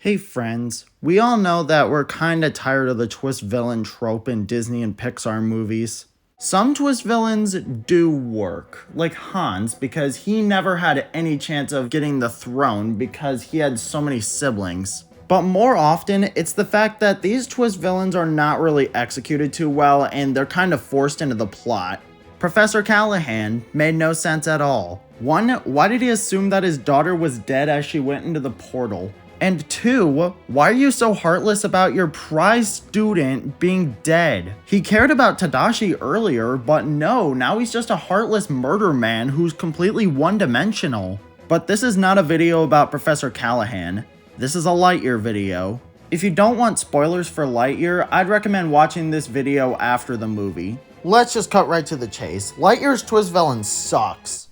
Hey friends, we all know that we're kinda tired of the twist villain trope in Disney and Pixar movies. Some twist villains do work, like Hans, because he never had any chance of getting the throne because he had so many siblings. But more often, it's the fact that these twist villains are not really executed too well and they're kind of forced into the plot. Professor Callahan made no sense at all. 1, why did he assume that his daughter was dead as she went into the portal? And 2, why are you so heartless about your prize student being dead? He cared about Tadashi earlier, but no, now he's just a heartless murder man who's completely one-dimensional. But this is not a video about Professor Callahan. This is a Lightyear video. If you don't want spoilers for Lightyear, I'd recommend watching this video after the movie. Let's just cut right to the chase. Lightyear's twist villain sucks.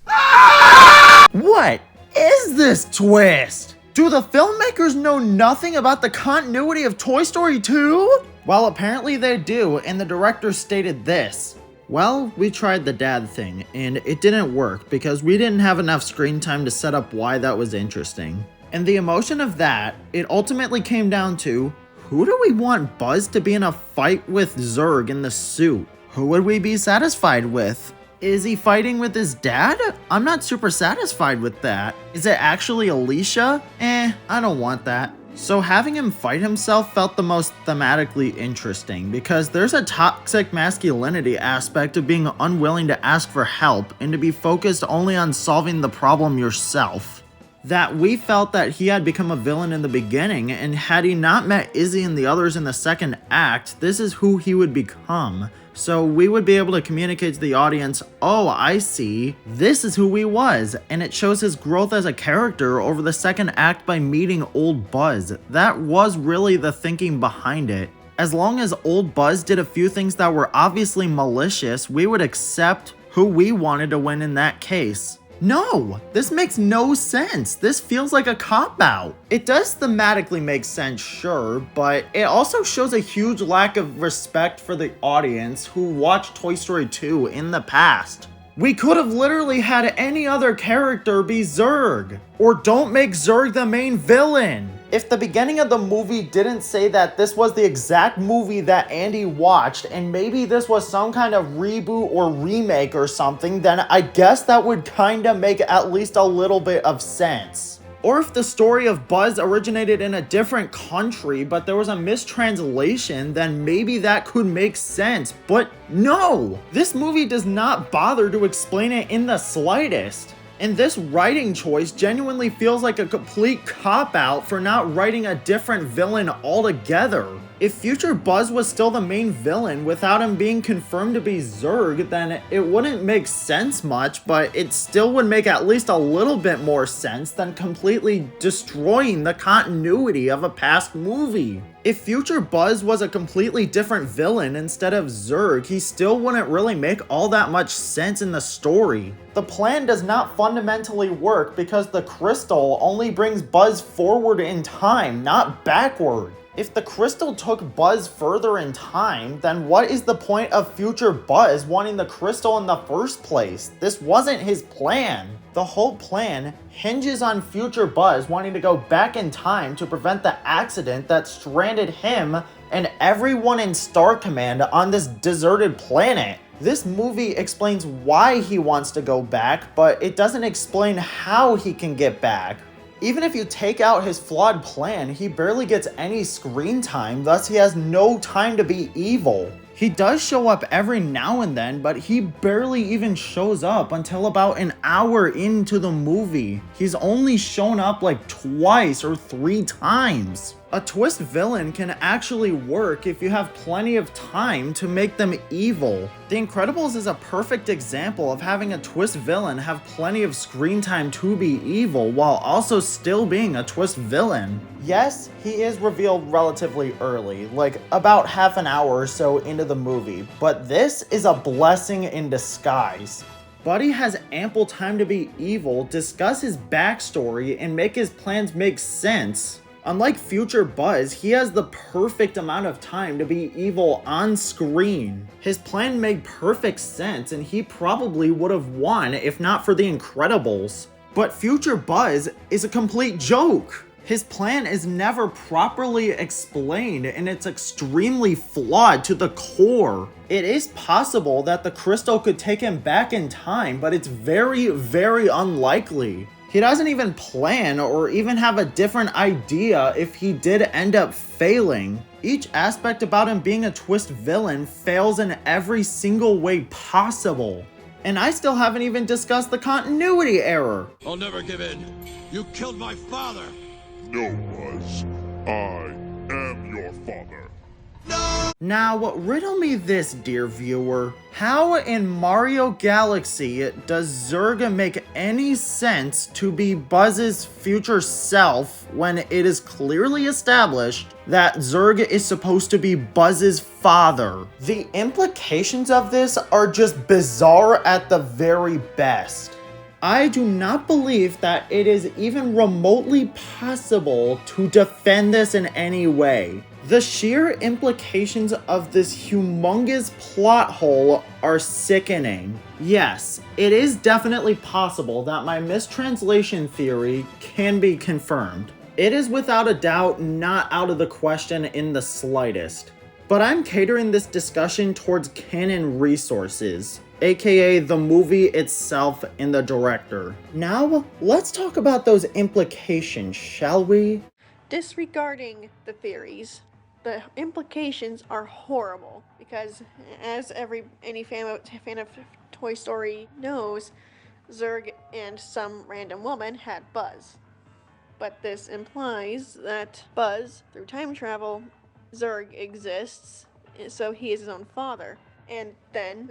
What is this twist? Do the filmmakers know nothing about the continuity of Toy Story 2? Well, apparently they do, and the director stated this. Well, we tried the dad thing, and it didn't work because we didn't have enough screen time to set up why that was interesting. And the emotion of that, it ultimately came down to, who do we want Buzz to be in a fight with Zurg in the suit? Who would we be satisfied with? Is he fighting with his dad? I'm not super satisfied with that. Is it actually Alicia? I don't want that. So having him fight himself felt the most thematically interesting because there's a toxic masculinity aspect of being unwilling to ask for help and to be focused only on solving the problem yourself. That we felt that he had become a villain in the beginning, and had he not met Izzy and the others in the second act, this is who he would become. So we would be able to communicate to the audience, oh, I see, this is who he was, and it shows his growth as a character over the second act by meeting old Buzz. That was really the thinking behind it. As long as old Buzz did a few things that were obviously malicious, we would accept who we wanted to win in that case. No, this makes no sense. This feels like a cop-out. It does thematically make sense, sure, but it also shows a huge lack of respect for the audience who watched Toy Story 2 in the past. We could have literally had any other character be Zurg, or don't make Zurg the main villain. If the beginning of the movie didn't say that this was the exact movie that Andy watched, and maybe this was some kind of reboot or remake or something, then I guess that would kinda make at least a little bit of sense. Or if the story of Buzz originated in a different country, but there was a mistranslation, then maybe that could make sense. But no! This movie does not bother to explain it in the slightest. And this writing choice genuinely feels like a complete cop-out for not writing a different villain altogether. If future Buzz was still the main villain without him being confirmed to be Zurg, then it wouldn't make sense much, but it still would make at least a little bit more sense than completely destroying the continuity of a past movie. If future Buzz was a completely different villain instead of Zurg, he still wouldn't really make all that much sense in the story. The plan does not fundamentally work because the crystal only brings Buzz forward in time, not backward. If the crystal took Buzz further in time, then what is the point of future Buzz wanting the crystal in the first place? This wasn't his plan. The whole plan hinges on future Buzz wanting to go back in time to prevent the accident that stranded him and everyone in Star Command on this deserted planet. This movie explains why he wants to go back, but it doesn't explain how he can get back. Even if you take out his flawed plan, he barely gets any screen time, thus he has no time to be evil. He does show up every now and then, but he barely even shows up until about an hour into the movie. He's only shown up like twice or 3 times. A twist villain can actually work if you have plenty of time to make them evil. The Incredibles is a perfect example of having a twist villain have plenty of screen time to be evil while also still being a twist villain. Yes, he is revealed relatively early, like about half an hour or so into the movie, but this is a blessing in disguise. Buddy has ample time to be evil, discuss his backstory, and make his plans make sense. Unlike future Buzz, he has the perfect amount of time to be evil on screen. His plan made perfect sense and he probably would have won if not for the Incredibles. But future Buzz is a complete joke. His plan is never properly explained, and it's extremely flawed to the core. It is possible that the crystal could take him back in time, but it's very, very unlikely. He doesn't even plan or even have a different idea if he did end up failing. Each aspect about him being a twist villain fails in every single way possible. And I still haven't even discussed the continuity error. I'll never give in. You killed my father. No, Buzz. I am your father. Now, riddle me this, dear viewer. How in Mario Galaxy does Zurg make any sense to be Buzz's future self when it is clearly established that Zurg is supposed to be Buzz's father? The implications of this are just bizarre at the very best. I do not believe that it is even remotely possible to defend this in any way. The sheer implications of this humongous plot hole are sickening. Yes, it is definitely possible that my mistranslation theory can be confirmed. It is without a doubt not out of the question in the slightest. But I'm catering this discussion towards canon resources, aka the movie itself and the director. Now, let's talk about those implications, shall we? Disregarding the theories, the implications are horrible because, as any fan of Toy Story knows, Zurg and some random woman had Buzz. But this implies that Buzz, through time travel, Zurg exists, so he is his own father. And then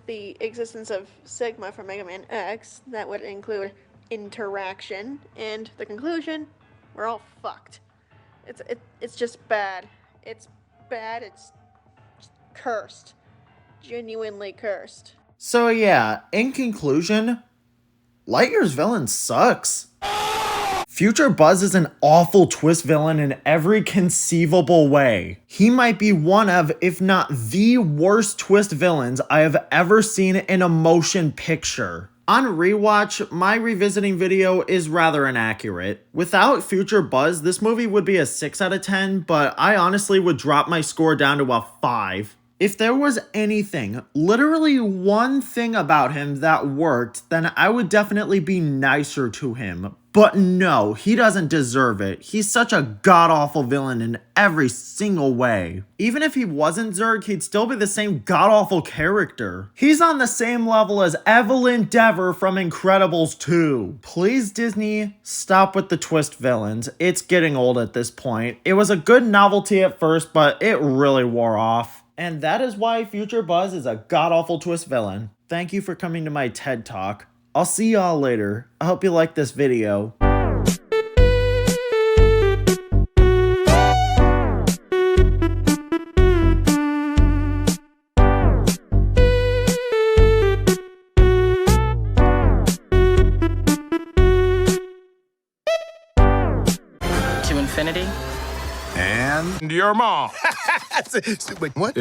the existence of Sigma from Mega Man X, that would include interaction, and the conclusion, we're all fucked. It's just bad. It's bad. It's cursed. Genuinely cursed. So yeah, in conclusion, Lightyear's villain sucks. Future Buzz is an awful twist villain in every conceivable way. He might be one of, if not the worst twist villains I have ever seen in a motion picture. On rewatch, my revisiting video is rather inaccurate. Without Future Buzz, this movie would be a 6 out of 10, but I honestly would drop my score down to a 5. If there was anything, literally one thing about him that worked, then I would definitely be nicer to him. But no, he doesn't deserve it. He's such a god-awful villain in every single way. Even if he wasn't Zurg, he'd still be the same god-awful character. He's on the same level as Evelyn Dever from Incredibles 2. Please, Disney, stop with the twist villains. It's getting old at this point. It was a good novelty at first, but it really wore off. And that is why Future Buzz is a god-awful twist villain. Thank you for coming to my TED Talk. I'll see y'all later. I hope you like this video. To infinity And your mom. Wait, what?